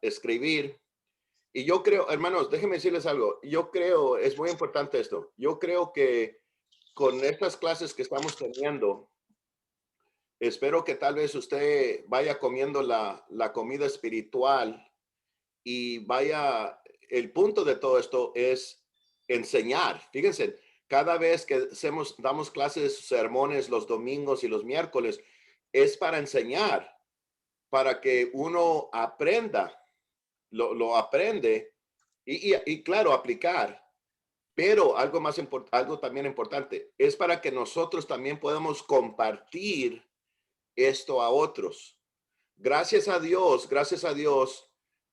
escribir. Y yo creo, hermanos, déjenme decirles algo. Yo creo, es muy importante esto. Yo creo que con estas clases que estamos teniendo, espero que tal vez usted vaya comiendo la comida espiritual y vaya, el punto de todo esto es enseñar. Fíjense, cada vez que damos clases, sermones los domingos y los miércoles, es para enseñar, para que uno aprenda, lo aprende y claro, aplicar. Pero algo más algo también importante es para que nosotros también podamos compartir esto a otros. Gracias a Dios,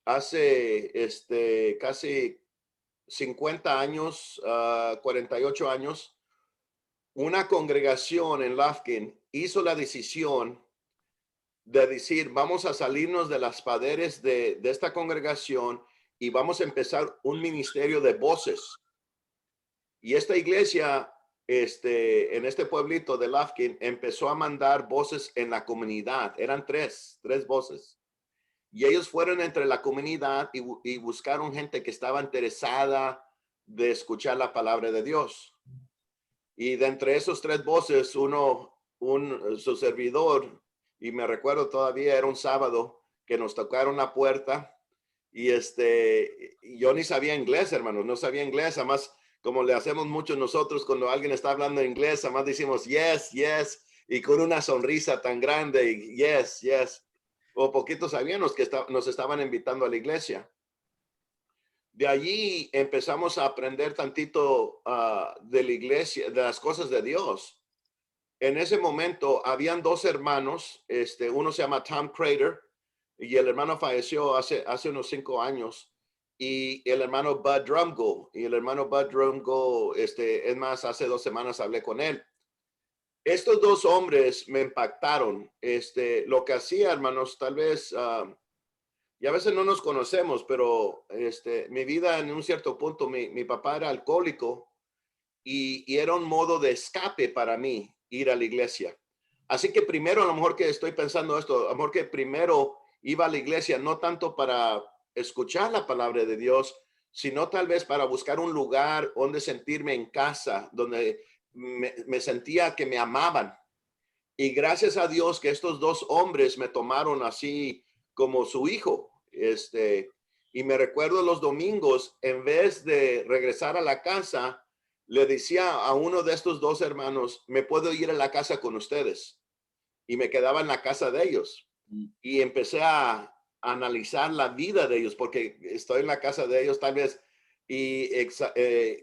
hace casi 50 años, 48 años, una congregación en Lufkin hizo la decisión de decir, vamos a salirnos de las paredes de esta congregación y vamos a empezar un ministerio de voces. Y esta iglesia, en este pueblito de Lufkin, empezó a mandar voces en la comunidad. Eran tres voces. Y ellos fueron entre la comunidad y buscaron gente que estaba interesada de escuchar la palabra de Dios. Y de entre esos tres voces, su servidor, y me recuerdo todavía, era un sábado que nos tocaron la puerta y yo ni sabía inglés, hermanos, no sabía inglés, además, como le hacemos muchos nosotros cuando alguien está hablando inglés, además decimos yes, yes, y con una sonrisa tan grande, y yes, yes. O poquitos sabíamos que nos estaban invitando a la iglesia. De allí empezamos a aprender tantito de la iglesia, de las cosas de Dios. En ese momento habían dos hermanos, uno se llama Tom Crater y el hermano falleció hace unos 5 años, y el hermano Bud Drumgo, es más, hace 2 semanas hablé con él. Estos dos hombres me impactaron. Lo que hacía, hermanos, tal vez, y a veces no nos conocemos, pero mi vida en un cierto punto, mi papá era alcohólico y era un modo de escape para mí ir a la iglesia. Así que primero, a lo mejor que estoy pensando esto, a lo mejor que primero iba a la iglesia, no tanto para escuchar la palabra de Dios, sino tal vez para buscar un lugar donde sentirme en casa, donde me sentía que me amaban. Y gracias a Dios que estos dos hombres me tomaron así como su hijo. Y me recuerdo los domingos, en vez de regresar a la casa, le decía a uno de estos dos hermanos, ¿me puedo ir a la casa con ustedes? Y me quedaba en la casa de ellos. Y empecé a analizar la vida de ellos, porque estoy en la casa de ellos tal vez, y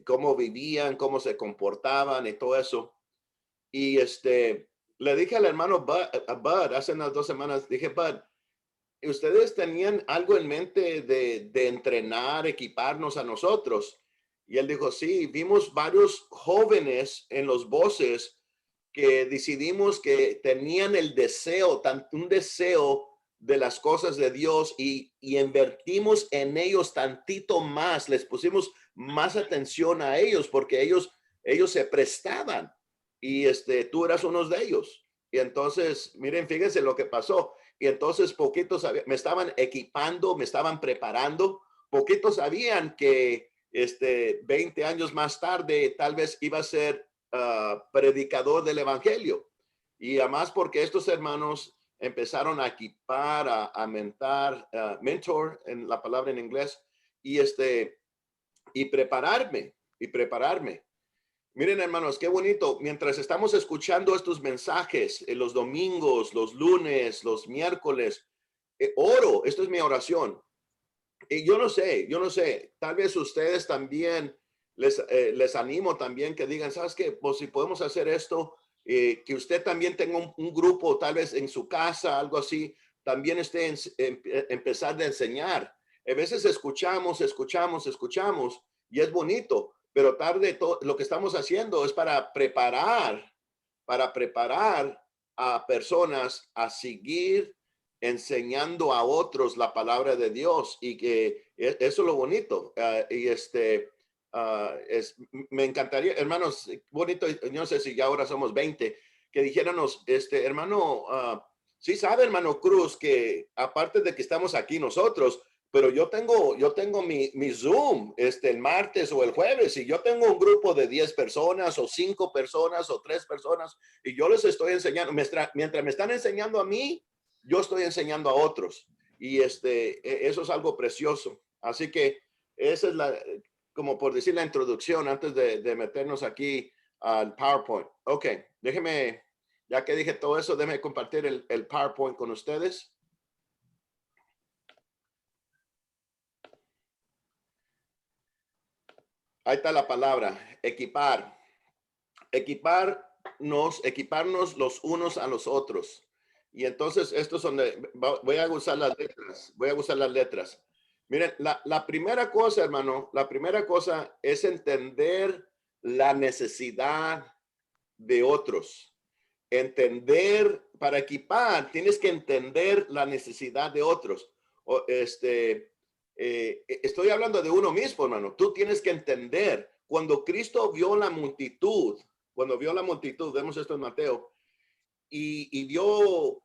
cómo vivían, cómo se comportaban y todo eso. Y le dije al hermano Bud hace unas 2 semanas, dije, Bud, ustedes tenían algo en mente de entrenar, equiparnos a nosotros. Y él dijo, sí, vimos varios jóvenes en los voces que decidimos que tenían el deseo, un deseo de las cosas de Dios y invertimos en ellos tantito más, les pusimos más atención a ellos porque ellos se prestaban y tú eras uno de ellos. Y entonces, miren, fíjense lo que pasó. Y entonces poquitos me estaban equipando, me estaban preparando. Poquitos sabían que 20 años más tarde tal vez iba a ser predicador del evangelio. Y además porque estos hermanos empezaron a equipar, a mentar, mentor en la palabra en inglés, y y prepararme. Miren, hermanos, qué bonito. Mientras estamos escuchando estos mensajes, los domingos, los lunes, los miércoles, oro, esto es mi oración. Y yo no sé, tal vez ustedes también les animo también que digan, ¿sabes qué? Pues si podemos hacer esto, que usted también tenga un grupo, tal vez en su casa, algo así, también empezar de enseñar. A veces escuchamos y es bonito, pero tarde lo que estamos haciendo es para preparar a personas a seguir enseñando a otros la palabra de Dios, y que eso es lo bonito. Me encantaría, hermanos, bonito, no sé si ya ahora somos 20, que dijéramos, hermano, Sí sabe, hermano Cruz, que aparte de que estamos aquí nosotros, pero yo tengo mi Zoom el martes o el jueves y yo tengo un grupo de 10 personas o 5 personas o 3 personas y yo les estoy enseñando, mientras me están enseñando a mí, yo estoy enseñando a otros y eso es algo precioso. Así que esa es como por decir la introducción antes de meternos aquí al PowerPoint. Ok, déjeme, ya que dije todo eso, déjeme compartir el PowerPoint con ustedes. Ahí está la palabra, equipar. Equiparnos los unos a los otros. Y entonces, estos son voy a usar las letras. Voy a usar las letras. Miren, la primera cosa, hermano, la primera cosa es entender la necesidad de otros. Entender, para equipar, tienes que entender la necesidad de otros. Estoy hablando de uno mismo, hermano. Tú tienes que entender. Cuando vio la multitud, vemos esto en Mateo, y vio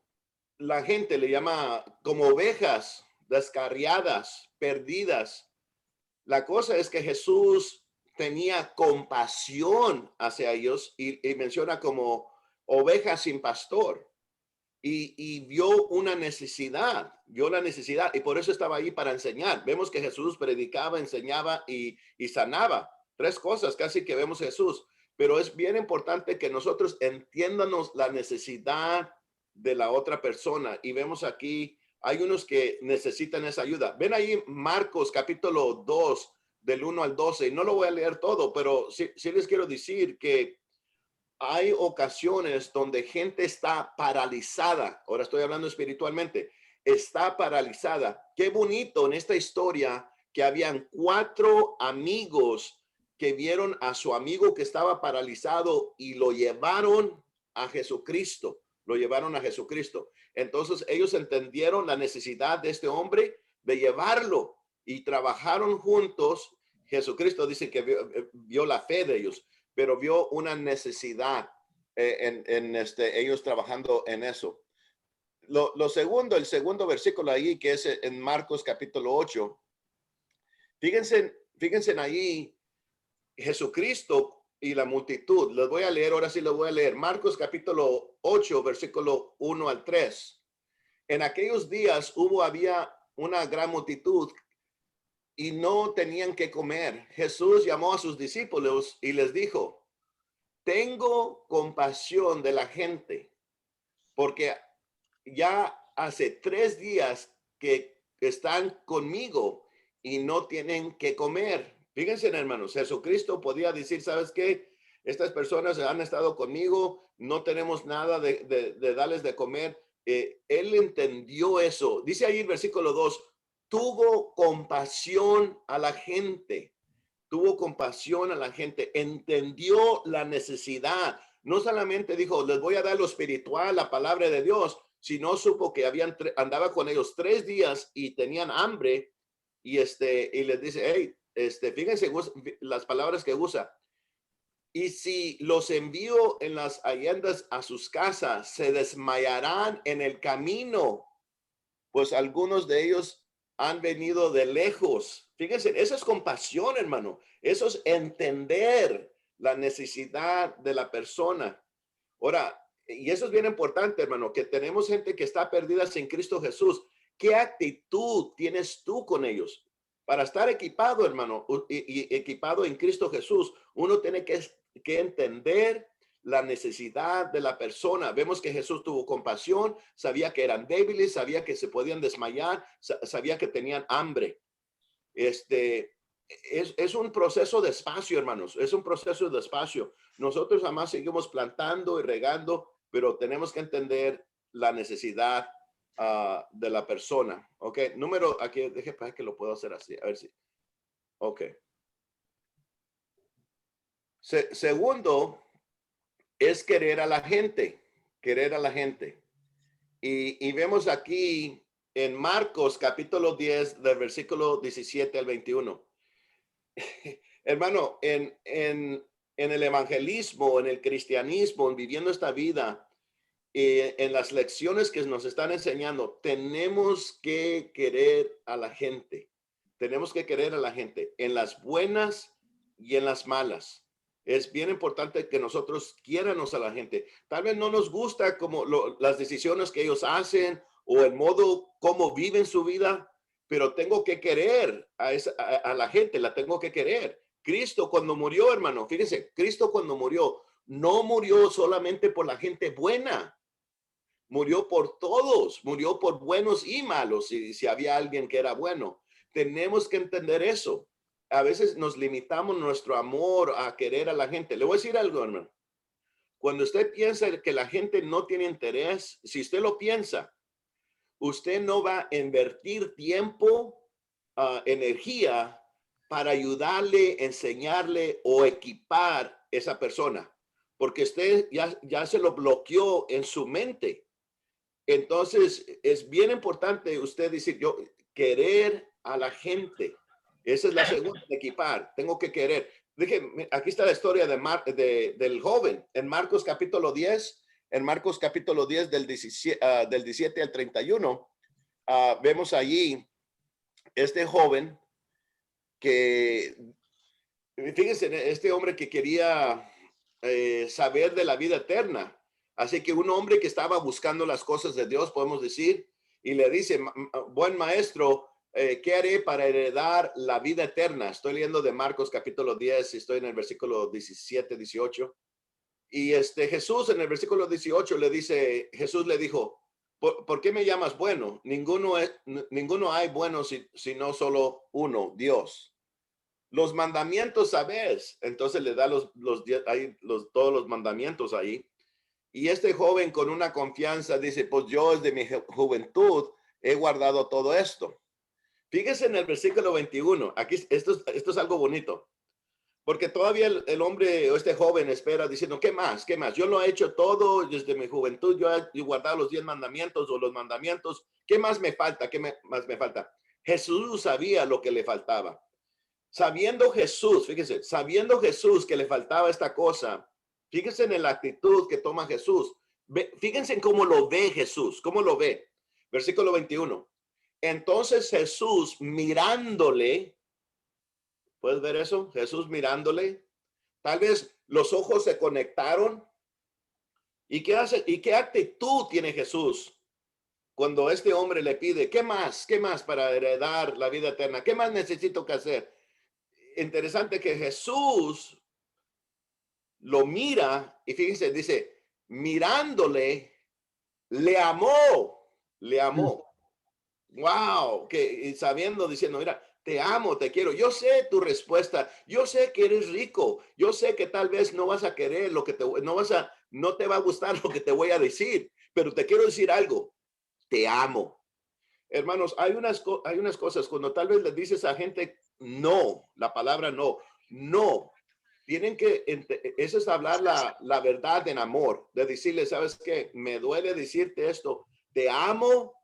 la gente, le llama como ovejas descarriadas, perdidas. La cosa es que Jesús tenía compasión hacia ellos y menciona como ovejas sin pastor. Y vio la necesidad y por eso estaba ahí para enseñar. Vemos que Jesús predicaba, enseñaba y sanaba. Tres cosas casi que vemos Jesús, pero es bien importante que nosotros entiendamos la necesidad de la otra persona y vemos aquí, hay unos que necesitan esa ayuda. Ven ahí Marcos capítulo 2 del 1 al 12 y no lo voy a leer todo, pero sí les quiero decir que hay ocasiones donde gente está paralizada. Ahora estoy hablando espiritualmente. Está paralizada. Qué bonito en esta historia que habían 4 amigos que vieron a su amigo que estaba paralizado y lo llevaron a Jesucristo. Lo llevaron a Jesucristo. Entonces ellos entendieron la necesidad de este hombre de llevarlo y trabajaron juntos. Jesucristo dice que vio la fe de ellos, pero vio una necesidad en ellos trabajando en eso. Lo segundo, el segundo versículo ahí, que es en Marcos capítulo 8, fíjense ahí, Jesucristo y la multitud. Les voy a leer, ahora sí les voy a leer. Marcos capítulo 8, versículo 1 al 3. En aquellos días había una gran multitud y no tenían que comer. Jesús llamó a sus discípulos y les dijo: tengo compasión de la gente, porque ya hace 3 días que están conmigo y no tienen que comer. Fíjense, hermanos, Jesucristo podía decir, ¿sabes qué? Estas personas han estado conmigo, no tenemos nada de darles de comer. Él entendió eso. Dice ahí el versículo 2, tuvo compasión a la gente. Tuvo compasión a la gente, entendió la necesidad. No solamente dijo, les voy a dar lo espiritual, la palabra de Dios, sino supo que andaba con ellos 3 días y tenían hambre y y les dice, hey, fíjense las palabras que usa. Y si los envío en las allendas a sus casas, se desmayarán en el camino, pues algunos de ellos han venido de lejos. Fíjense, eso es compasión, hermano. Eso es entender la necesidad de la persona. Ahora, y eso es bien importante, hermano, que tenemos gente que está perdida sin Cristo Jesús. ¿Qué actitud tienes tú con ellos? Para estar equipado, hermano, y equipado en Cristo Jesús, uno tiene que entender la necesidad de la persona. Vemos que Jesús tuvo compasión, sabía que eran débiles, sabía que se podían desmayar, sabía que tenían hambre. Es un proceso de espacio, hermanos, es un proceso de espacio. Nosotros además seguimos plantando y regando, pero tenemos que entender la necesidad de la persona. Ok, número, aquí, deje para que lo puedo hacer así, a ver si. Ok. Segundo, es querer a la gente, querer a la gente. Y vemos aquí en Marcos capítulo 10, del versículo 17 al 21. Hermano, en el evangelismo, en el cristianismo, en viviendo esta vida, en las lecciones que nos están enseñando, tenemos que querer a la gente. Tenemos que querer a la gente en las buenas y en las malas. Es bien importante que nosotros quiéramos a la gente. Tal vez no nos gusta como las decisiones que ellos hacen o el modo como viven su vida, pero tengo que querer a la gente, la tengo que querer. Cristo cuando murió, hermano, fíjense, Cristo cuando murió, no murió solamente por la gente buena, murió por todos, murió por buenos y malos, si había alguien que era bueno. Tenemos que entender eso. A veces nos limitamos nuestro amor a querer a la gente. Le voy a decir algo, hermano. Cuando usted piensa que la gente no tiene interés, si usted lo piensa, usted no va a invertir tiempo, energía para ayudarle, enseñarle o equipar esa persona, porque usted ya se lo bloqueó en su mente. Entonces, es bien importante usted decir, yo querer a la gente. Esa es la segunda, equipar. Tengo que querer. Dije, aquí está la historia del joven en Marcos capítulo 10. En Marcos capítulo 10 del 17 al 31, vemos allí este joven que, fíjense, este hombre que quería saber de la vida eterna. Así que un hombre que estaba buscando las cosas de Dios, podemos decir, y le dice, buen maestro, ¿qué haré para heredar la vida eterna? Estoy leyendo de Marcos capítulo 10, estoy en el versículo 17, 18. Y Jesús en el versículo 18 le dice, Jesús le dijo, ¿por qué me llamas bueno? Ninguno hay bueno sino solo uno, Dios. Los mandamientos, ¿sabes? Entonces le da todos los mandamientos ahí. Y este joven con una confianza dice, pues yo desde mi juventud he guardado todo esto. Fíjese en el versículo 21. Aquí esto es algo bonito. Porque todavía el hombre o este joven espera diciendo, ¿qué más? ¿Qué más? Yo lo he hecho todo desde mi juventud. Yo he guardado los 10 mandamientos o los mandamientos. ¿Qué más me falta? Más me falta? Jesús sabía lo que le faltaba. Sabiendo Jesús, fíjense, sabiendo Jesús que le faltaba esta cosa, fíjense en la actitud que toma Jesús. Fíjense en cómo lo ve Jesús, cómo lo ve. Versículo 21. Entonces Jesús mirándole, ¿puedes ver eso? Jesús mirándole. Tal vez los ojos se conectaron. ¿Y qué hace? ¿Y qué actitud tiene Jesús cuando este hombre le pide, ¿qué más? ¿Qué más para heredar la vida eterna? ¿Qué más necesito que hacer? Interesante que Jesús lo mira y fíjense, dice, mirándole, le amó, le amó. Wow, que sabiendo, diciendo, mira, te amo, te quiero. Yo sé tu respuesta. Yo sé que eres rico. Yo sé que tal vez no vas a querer lo que no te va a gustar lo que te voy a decir, pero te quiero decir algo. Te amo. Hermanos, hay unas cosas cuando tal vez le dices a gente no, la palabra no, no. Tienen que, eso es hablar la verdad en amor, de decirle, ¿sabes qué? Me duele decirte esto, te amo,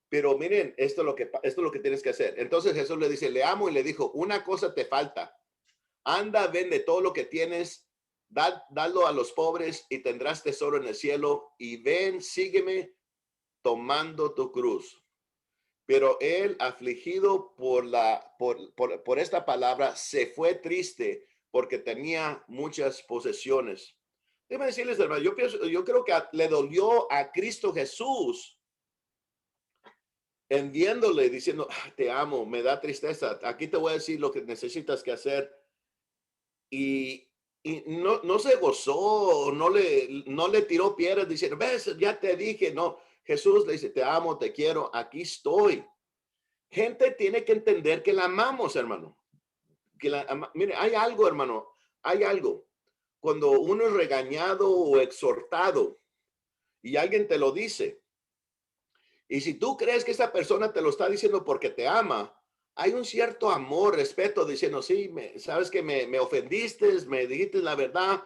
pero miren, esto es lo que tienes que hacer. Entonces Jesús le dice, le amo y le dijo, una cosa te falta. Anda, vende todo lo que tienes, dalo a los pobres y tendrás tesoro en el cielo y ven, sígueme tomando tu cruz. Pero él, afligido por esta palabra, se fue triste porque tenía muchas posesiones. Déjame decirles, hermano, yo creo que le dolió a Cristo Jesús en viéndole, diciendo, te amo, me da tristeza. Aquí te voy a decir lo que necesitas que hacer. Y no se gozó, no le tiró piedras diciendo, ves, ya te dije, no. Jesús le dice, te amo, te quiero, aquí estoy. Gente tiene que entender que la amamos, hermano. Mire, hay algo, hermano, hay algo. Cuando uno es regañado o exhortado y alguien te lo dice, y si tú crees que esa persona te lo está diciendo porque te ama, hay un cierto amor, respeto, diciendo, sí, sabes que me ofendiste, me dijiste la verdad,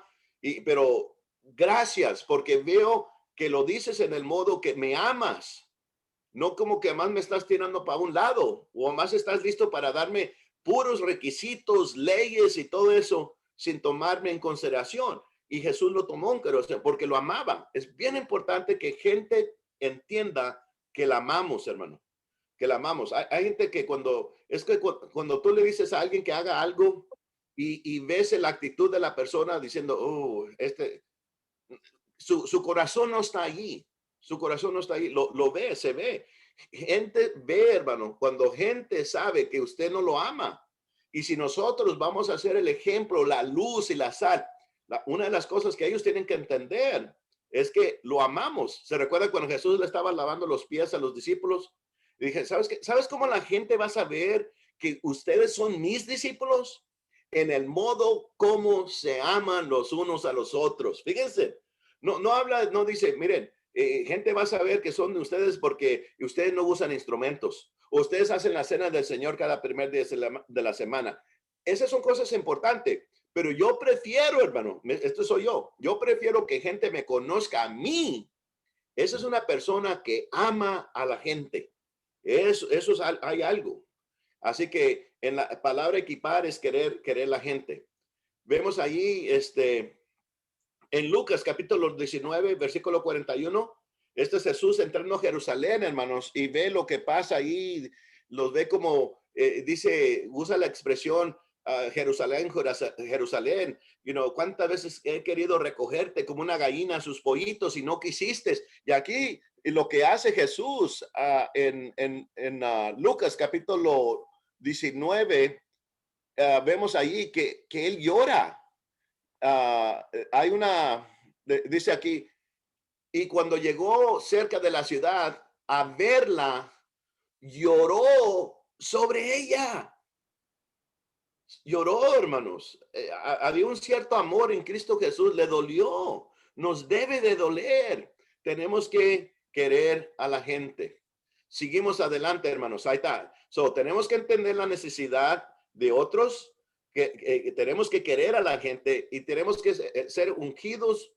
pero gracias, porque veo que lo dices en el modo que me amas. No como que más me estás tirando para un lado o más estás listo para darme puros requisitos, leyes y todo eso sin tomarme en consideración. y Jesús lo tomó en consideración porque lo amaba. Es bien importante que gente entienda que la amamos, hermano, que la amamos. Hay gente que cuando tú le dices a alguien que haga algo y ves la actitud de la persona diciendo, oh, su corazón no está allí, su corazón no está allí, lo ve, se ve. Gente ve, hermano, cuando gente sabe que usted no lo ama. Y si nosotros vamos a ser el ejemplo, la luz y la sal, una de las cosas que ellos tienen que entender es que lo amamos. ¿Se recuerda cuando Jesús le estaba lavando los pies a los discípulos? Y dije, ¿sabes qué? ¿Sabes cómo la gente va a saber que ustedes son mis discípulos? En el modo como se aman los unos a los otros. Fíjense, no habla, no dice, miren, gente va a saber que son de ustedes porque ustedes no usan instrumentos. O ustedes hacen la cena del Señor cada primer día de la semana. Esas son cosas importantes. Pero yo prefiero, hermano, esto soy yo prefiero que gente me conozca a mí. Esa es una persona que ama a la gente. Eso hay algo. Así que en la palabra equipar es querer la gente. Vemos allí, en Lucas capítulo 19, versículo 41, este es Jesús entrando a Jerusalén, hermanos, y ve lo que pasa ahí, los ve como, dice, usa la expresión, Jerusalén, Jerusalén, cuántas veces he querido recogerte como una gallina a sus pollitos y no quisiste. Y aquí lo que hace Jesús en Lucas capítulo 19, vemos ahí que él llora. Hay dice aquí, y cuando llegó cerca de la ciudad a verla, lloró sobre ella. Lloró, hermanos. Había un cierto amor en Cristo Jesús, le dolió. Nos debe de doler. Tenemos que querer a la gente. Seguimos adelante, hermanos. Ahí está. Tenemos que entender la necesidad de otros, que tenemos que querer a la gente y tenemos que ser ungidos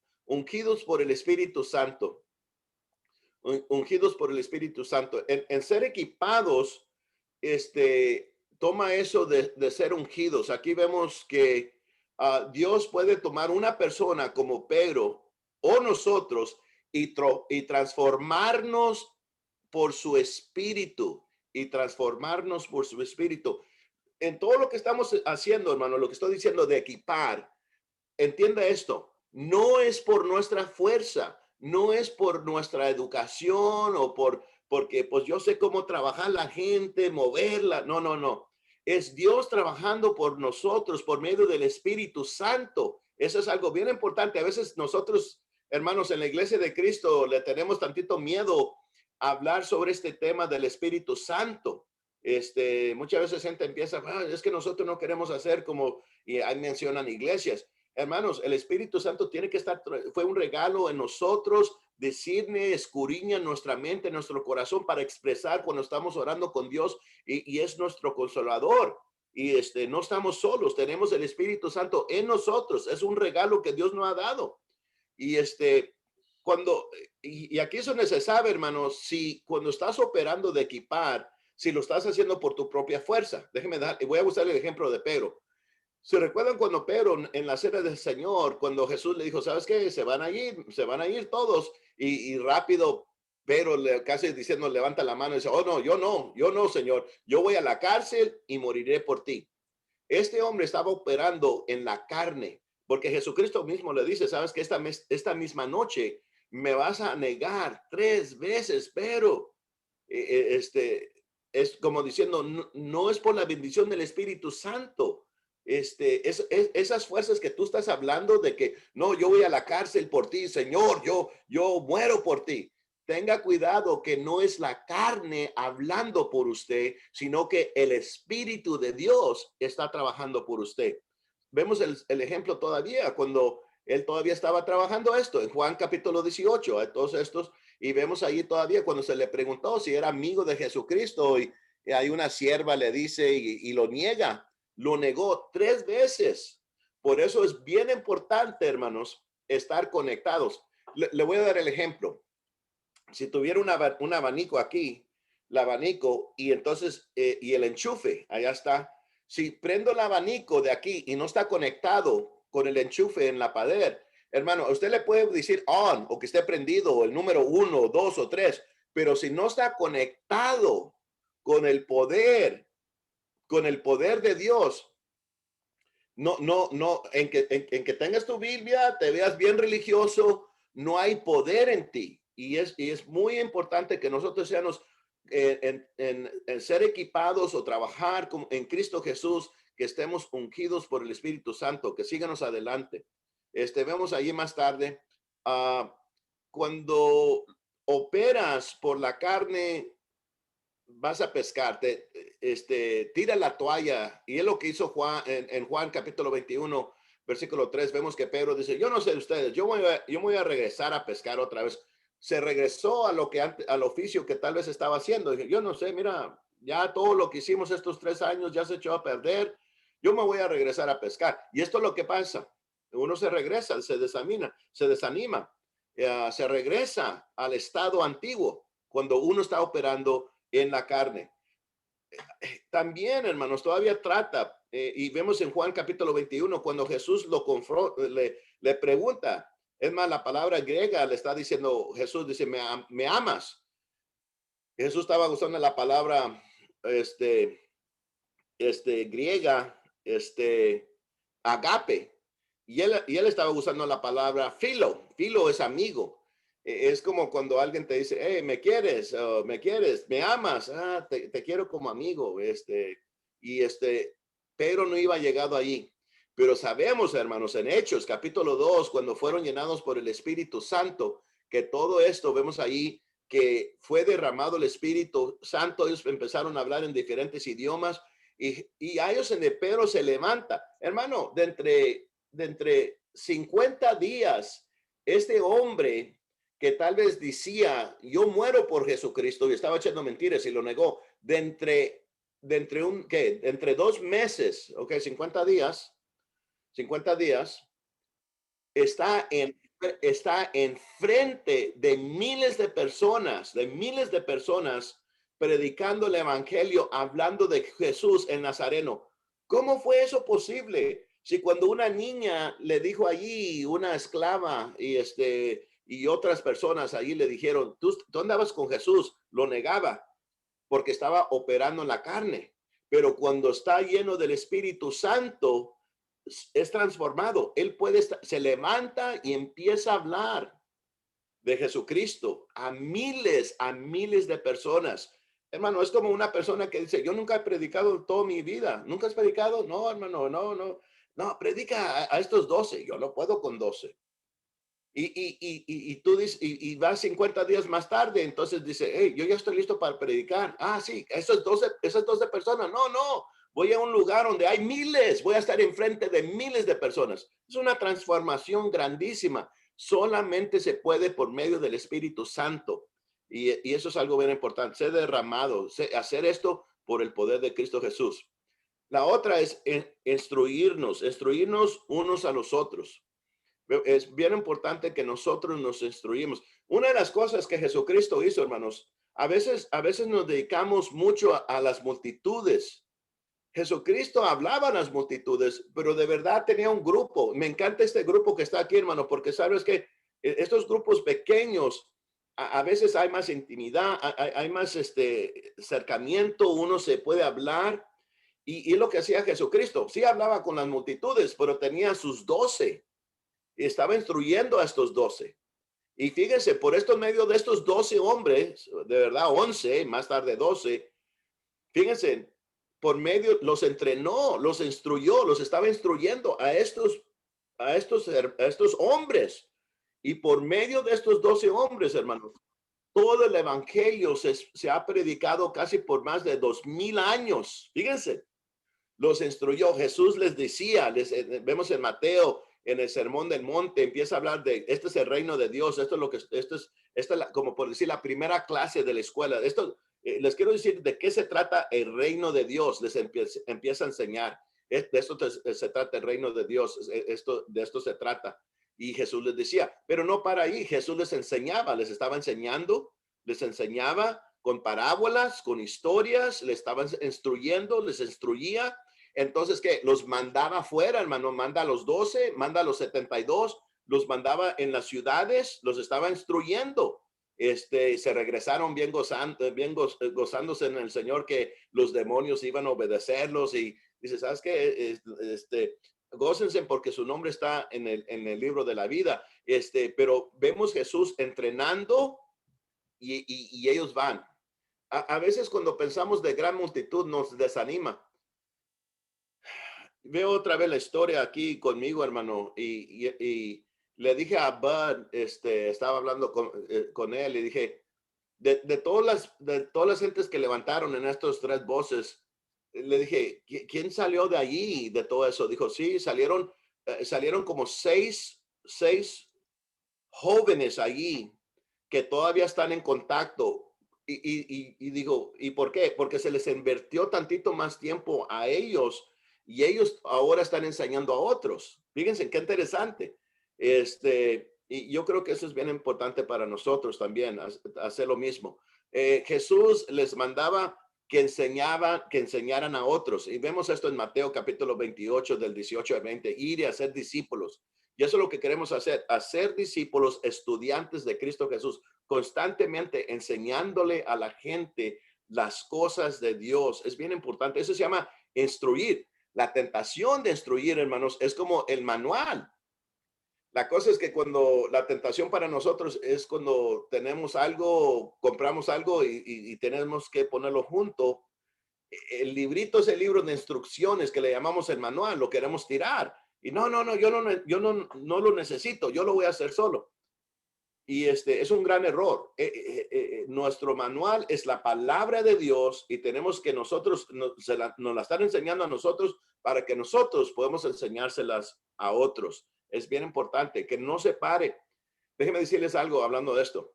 por el Espíritu Santo. Ungidos por el Espíritu Santo. En ser equipados, toma eso de ser ungidos. Aquí vemos que Dios puede tomar una persona como Pedro o nosotros y transformarnos por su espíritu y transformarnos por su espíritu. En todo lo que estamos haciendo, hermano, lo que estoy diciendo de equipar, entienda esto, no es por nuestra fuerza, no es por nuestra educación o porque pues yo sé cómo trabajar la gente, moverla. No. Es Dios trabajando por nosotros por medio del Espíritu Santo. Eso es algo bien importante. A veces nosotros, hermanos, en la iglesia de Cristo le tenemos tantito miedo a hablar sobre este tema del Espíritu Santo. Muchas veces gente empieza, es que nosotros no queremos hacer como, y ahí mencionan iglesias. Hermanos, el Espíritu Santo tiene que estar, fue un regalo en nosotros, decirme, escudriña nuestra mente, nuestro corazón para expresar cuando estamos orando con Dios y es nuestro consolador. Y no estamos solos, tenemos el Espíritu Santo en nosotros, es un regalo que Dios nos ha dado. Y y aquí es donde se sabe, hermanos, si cuando estás operando de equipar, si lo estás haciendo por tu propia fuerza. Déjeme dar, y voy a usar el ejemplo de Pedro. ¿Se recuerdan cuando Pedro en la cena del Señor, cuando Jesús le dijo, ¿sabes qué? Se van a ir todos. Y rápido, Pedro casi diciendo, levanta la mano y dice, oh, no, yo no, Señor. Yo voy a la cárcel y moriré por ti. Este hombre estaba operando en la carne, porque Jesucristo mismo le dice, ¿sabes que esta misma noche me vas a negar 3 veces, pero es como diciendo, no es por la bendición del Espíritu Santo. Esas fuerzas que tú estás hablando de que no, yo voy a la cárcel por ti, Señor, yo muero por ti. Tenga cuidado que no es la carne hablando por usted, sino que el Espíritu de Dios está trabajando por usted. Vemos el ejemplo todavía cuando él todavía estaba trabajando esto en Juan capítulo 18, a todos estos, y vemos ahí todavía cuando se le preguntó si era amigo de Jesucristo y hay una sierva le dice y lo niega. Lo negó 3 veces. Por eso es bien importante, hermanos, estar conectados. Le voy a dar el ejemplo. Si tuviera un abanico aquí, el abanico y entonces, y el enchufe, allá está. Si prendo el abanico de aquí y no está conectado con el enchufe en la pared, hermano, usted le puede decir on o que esté prendido, o el número 1, 2 o 3, pero si no está conectado con el poder de Dios, no, en que tengas tu Biblia, te veas bien religioso, no hay poder en ti. Y es muy importante que nosotros seamos en ser equipados o trabajar en Cristo Jesús, que estemos ungidos por el Espíritu Santo, que síganos adelante. Vemos allí más tarde, cuando operas por la carne, vas a pescar, tira la toalla. Y es lo que hizo Juan en Juan capítulo 21, versículo 3. Vemos que Pedro dice, yo no sé de ustedes, yo voy a regresar a pescar otra vez. Se regresó a al oficio que tal vez estaba haciendo. Dije, yo no sé, mira, ya todo lo que hicimos estos 3 años ya se echó a perder. Yo me voy a regresar a pescar. Y esto es lo que pasa. Uno se regresa, se desanima, se regresa al estado antiguo cuando uno está operando en la carne. También, hermanos, todavía trata, y vemos en Juan capítulo 21, cuando Jesús lo confronta, le pregunta, es más, la palabra griega le está diciendo, Jesús dice, ¿me amas? Jesús estaba usando la palabra, griega, agape, y él estaba usando la palabra filo es amigo. Es como cuando alguien te dice, hey, me amas, te quiero como amigo, y Pedro no iba llegado allí. Pero sabemos, hermanos, en Hechos capítulo 2, cuando fueron llenados por el Espíritu Santo, que todo esto vemos ahí, que fue derramado el Espíritu Santo. Ellos empezaron a hablar en diferentes idiomas, y a ellos en el Pedro se levanta, hermano, de entre 50 días, este hombre que tal vez decía, yo muero por Jesucristo, y estaba echando mentiras y lo negó, de entre 2 meses, ok, 50 días, está en frente de miles de personas, predicando el evangelio, hablando de Jesús el Nazareno. ¿Cómo fue eso posible? Si cuando una niña le dijo allí, una esclava y otras personas allí le dijeron, tú andabas con Jesús, lo negaba porque estaba operando en la carne. Pero cuando está lleno del Espíritu Santo, es transformado. Él se levanta y empieza a hablar de Jesucristo a miles de personas. Hermano, es como una persona que dice, yo nunca he predicado toda mi vida. ¿Nunca has predicado? No, hermano, no, predica a estos 12. Yo no puedo con 12. Y tú dices, y vas 50 días más tarde, entonces dice, hey, yo ya estoy listo para predicar. Sí, esas 12 personas. No, voy a un lugar donde hay miles, voy a estar enfrente de miles de personas. Es una transformación grandísima. Solamente se puede por medio del Espíritu Santo. Y eso es algo bien importante, ser derramado, hacer esto por el poder de Cristo Jesús. La otra es instruirnos unos a los otros. Es bien importante que nosotros nos instruimos. Una de las cosas que Jesucristo hizo, hermanos, a veces nos dedicamos mucho a las multitudes. Jesucristo hablaba a las multitudes, pero de verdad tenía un grupo. Me encanta este grupo que está aquí, hermano, porque sabes que estos grupos pequeños, a veces hay más intimidad, hay más acercamiento, uno se puede hablar. Y lo que hacía Jesucristo, sí hablaba con las multitudes, pero tenía sus 12 y estaba instruyendo a estos 12. Y fíjense, por estos medios de estos 12 hombres, de verdad 11, más tarde 12, fíjense, por medio los entrenó, los instruyó, los estaba instruyendo a estos hombres. Y por medio de estos 12 hombres, hermanos, todo el evangelio se ha predicado casi por más de 2000 años. Fíjense, los instruyó. Jesús les decía, vemos en Mateo, en el Sermón del Monte, empieza a hablar de, este es el reino de Dios, esto es como por decir la primera clase de la escuela. Les quiero decir de qué se trata el reino de Dios, les empieza a enseñar. De esto se trata el reino de Dios, de esto se trata. Y Jesús les decía, pero no para ahí, Jesús les enseñaba, les enseñaba con parábolas, con historias, les estaba instruyendo, les instruía. Entonces, ¿qué? Los mandaba afuera, hermano, manda a los 12, manda a los 72, los mandaba en las ciudades, los estaba instruyendo. Se regresaron bien gozándose en el Señor, que los demonios iban a obedecerlos, y dice, ¿sabes qué? Gócense porque su nombre está en el libro de la vida. Pero vemos Jesús entrenando y ellos van. A veces cuando pensamos de gran multitud nos desanima. Veo otra vez la historia aquí conmigo, hermano, y le dije a Bud, estaba hablando con él, y dije, de todas las gentes que levantaron en estos tres voces, le dije, ¿quién salió de allí, de todo eso? Dijo, sí, salieron como seis jóvenes allí que todavía están en contacto. Y digo, ¿y por qué? Porque se les invirtió tantito más tiempo a ellos, y ellos ahora están enseñando a otros. Fíjense qué interesante. Y yo creo que eso es bien importante para nosotros también, hacer lo mismo. Jesús les mandaba que enseñaran a otros. Y vemos esto en Mateo capítulo 28, del 18 al 20, ir y hacer discípulos. Y eso es lo que queremos hacer discípulos, estudiantes de Cristo Jesús, constantemente enseñándole a la gente las cosas de Dios. Es bien importante. Eso se llama instruir. La tentación de instruir, hermanos, es como el manual. La cosa es que cuando la tentación para nosotros es cuando tenemos algo, compramos algo y tenemos que ponerlo junto. El librito es el libro de instrucciones que le llamamos el manual, lo queremos tirar. Y no, yo no lo necesito, yo lo voy a hacer solo. Y es un gran error. Nuestro manual es la palabra de Dios, y tenemos que nosotros, nos la están enseñando a nosotros para que nosotros podamos enseñárselas a otros. Es bien importante que no se pare. Déjenme decirles algo hablando de esto.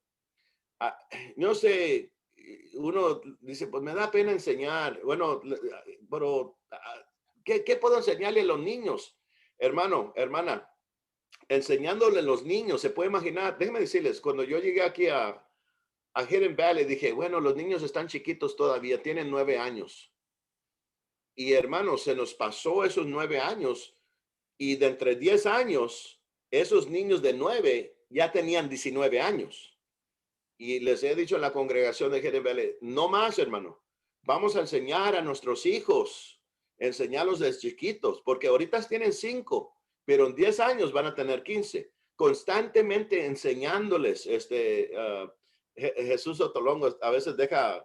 Ah, no sé, uno dice, pues me da pena enseñar. Bueno, pero ¿qué puedo enseñarle a los niños? Hermano, hermana, enseñándole a los niños, se puede imaginar. Déjenme decirles, cuando yo llegué aquí a Hidden Valley, dije, bueno, los niños están chiquitos todavía, tienen 9 años. Y hermanos, se nos pasó esos 9 años, y de entre 10 años, esos niños de 9 ya tenían 19 años. Y les he dicho en la congregación de Hidden Valley, no más, hermano. Vamos a enseñar a nuestros hijos, enseñarlos desde chiquitos, porque ahorita tienen 5, pero en 10 años van a tener 15. Constantemente enseñándoles. Jesús Otolongo a veces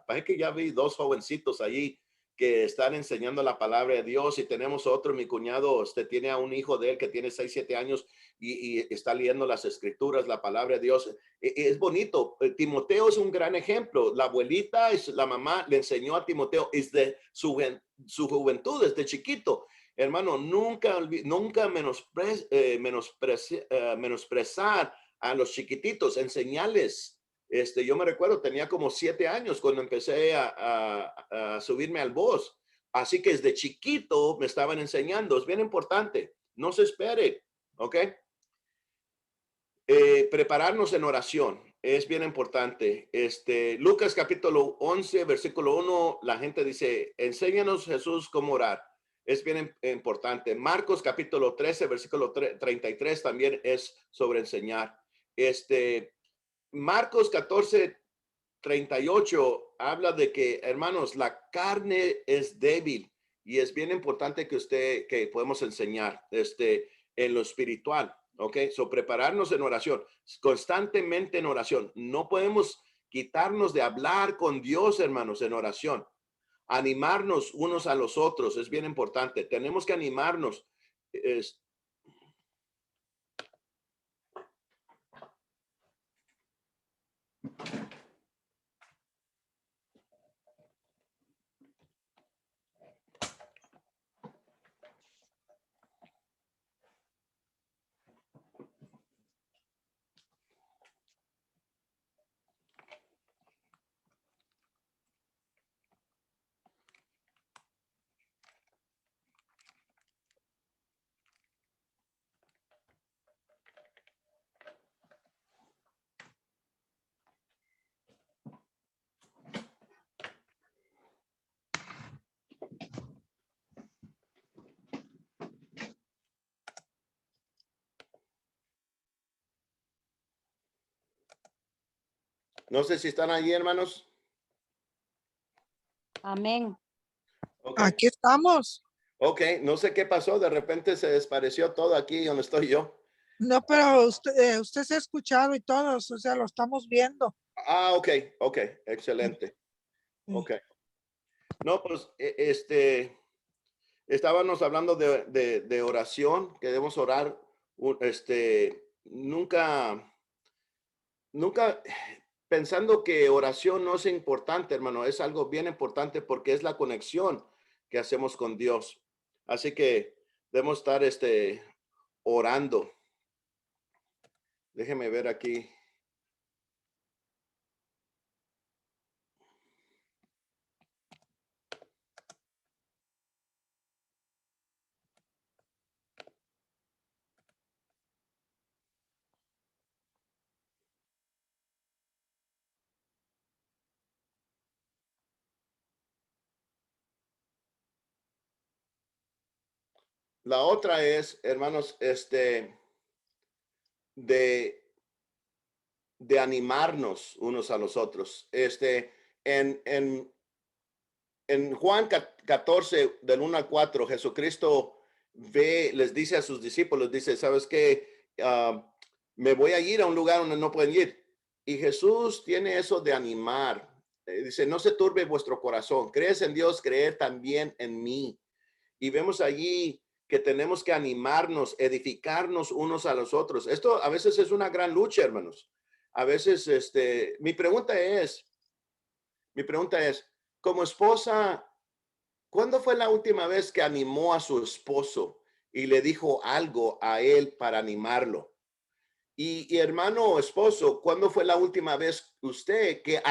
parece que ya vi 2 jovencitos allí que están enseñando la palabra de Dios, y tenemos otro, mi cuñado, tiene a un hijo de él que tiene 6, 7 años, y está leyendo las escrituras, la palabra de Dios. Es bonito. Timoteo es un gran ejemplo. La abuelita, la mamá, le enseñó a Timoteo desde su juventud, desde chiquito. Hermano, nunca menosprezar a los chiquititos, enseñarles. Yo me recuerdo, tenía como 7 años cuando empecé a subirme al bus. Así que desde chiquito me estaban enseñando. Es bien importante. No se espere, ¿ok? Prepararnos en oración es bien importante. Lucas capítulo 11, versículo 1, la gente dice, enséñanos, Jesús, cómo orar. Es bien importante. Marcos capítulo 13, versículo 33 también es sobre enseñar. Marcos 14:38 habla de que, hermanos, la carne es débil, y es bien importante que podemos enseñar en lo espiritual. Ok, prepararnos en oración, constantemente en oración. No podemos quitarnos de hablar con Dios, hermanos, en oración. Animarnos unos a los otros es bien importante. Tenemos que animarnos. Es, No sé si están allí, hermanos. Amén. Okay. Aquí estamos. Ok, no sé qué pasó. De repente se desapareció todo aquí donde estoy yo. No, pero usted se ha escuchado y todos, o sea, lo estamos viendo. Ah, ok, excelente. Ok. No, pues, estábamos hablando de oración, que debemos orar, nunca pensando que oración no es importante, hermano, es algo bien importante porque es la conexión que hacemos con Dios. Así que debemos estar, orando. Déjeme ver aquí. La otra es, hermanos, de animarnos unos a los otros. En Juan 14, del 1 al 4, Jesucristo les dice a sus discípulos, dice, ¿sabes qué? Me voy a ir a un lugar donde no pueden ir. Y Jesús tiene eso de animar. Dice, no se turbe vuestro corazón. Crees en Dios, creer también en mí. Y vemos allí que tenemos que animarnos, edificarnos unos a los otros. Esto a veces es una gran lucha, hermanos. A veces, mi pregunta es, como esposa, ¿cuándo fue la última vez que animó a su esposo y le dijo algo a él para animarlo? Y hermano esposo, ¿cuándo fue la última vez usted que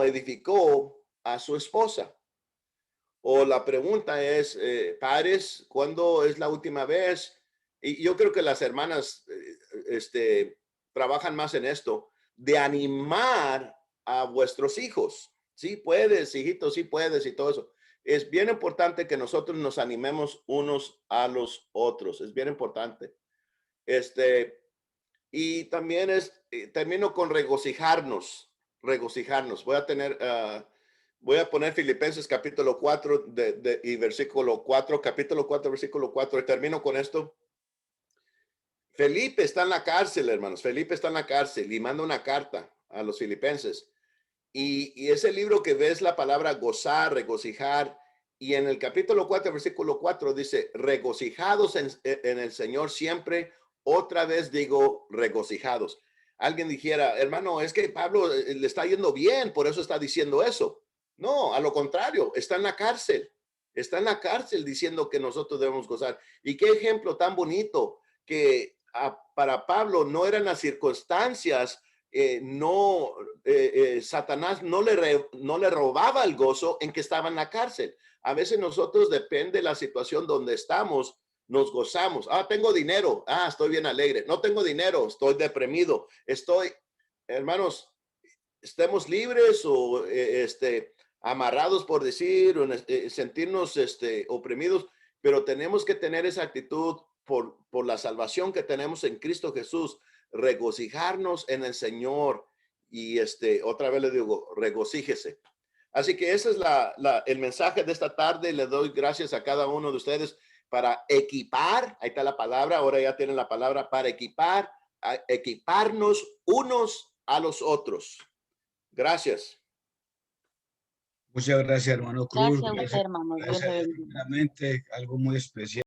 edificó a su esposa? O la pregunta es, padres, ¿cuándo es la última vez? Y yo creo que las hermanas trabajan más en esto, de animar a vuestros hijos. Sí puedes, hijito, sí puedes y todo eso. Es bien importante que nosotros nos animemos unos a los otros. Es bien importante. Y también termino con regocijarnos, regocijarnos. Voy a poner Filipenses capítulo 4 y versículo 4, capítulo 4, versículo 4, y termino con esto. Felipe está en la cárcel, hermanos. Felipe está en la cárcel y manda una carta a los filipenses. Y ese libro que ves la palabra gozar, regocijar, y en el capítulo 4, versículo 4 dice, regocijados en el Señor siempre. Otra vez digo, regocijados. Alguien dijera, hermano, es que Pablo le está yendo bien, por eso está diciendo eso. No, a lo contrario, está en la cárcel. Está en la cárcel diciendo que nosotros debemos gozar. Y qué ejemplo tan bonito que para Pablo no eran las circunstancias, Satanás no le robaba el gozo en que estaba en la cárcel. A veces nosotros, depende de la situación donde estamos, nos gozamos. Ah, tengo dinero. Ah, estoy bien alegre. No tengo dinero. Estoy deprimido. Hermanos, estemos libres o amarrados por decir, o sentirnos oprimidos, pero tenemos que tener esa actitud por la salvación que tenemos en Cristo Jesús, regocijarnos en el Señor. Y otra vez le digo, regocíjese. Así que ese es el mensaje de esta tarde. Le doy gracias a cada uno de ustedes para equipar, ahí está la palabra, ahora ya tienen la palabra, para equiparnos unos a los otros. Gracias. Muchas gracias, hermano Cruz. Gracias a usted, hermano. Dios Gracias le a Dios, bendiga. primeramente, algo muy especial.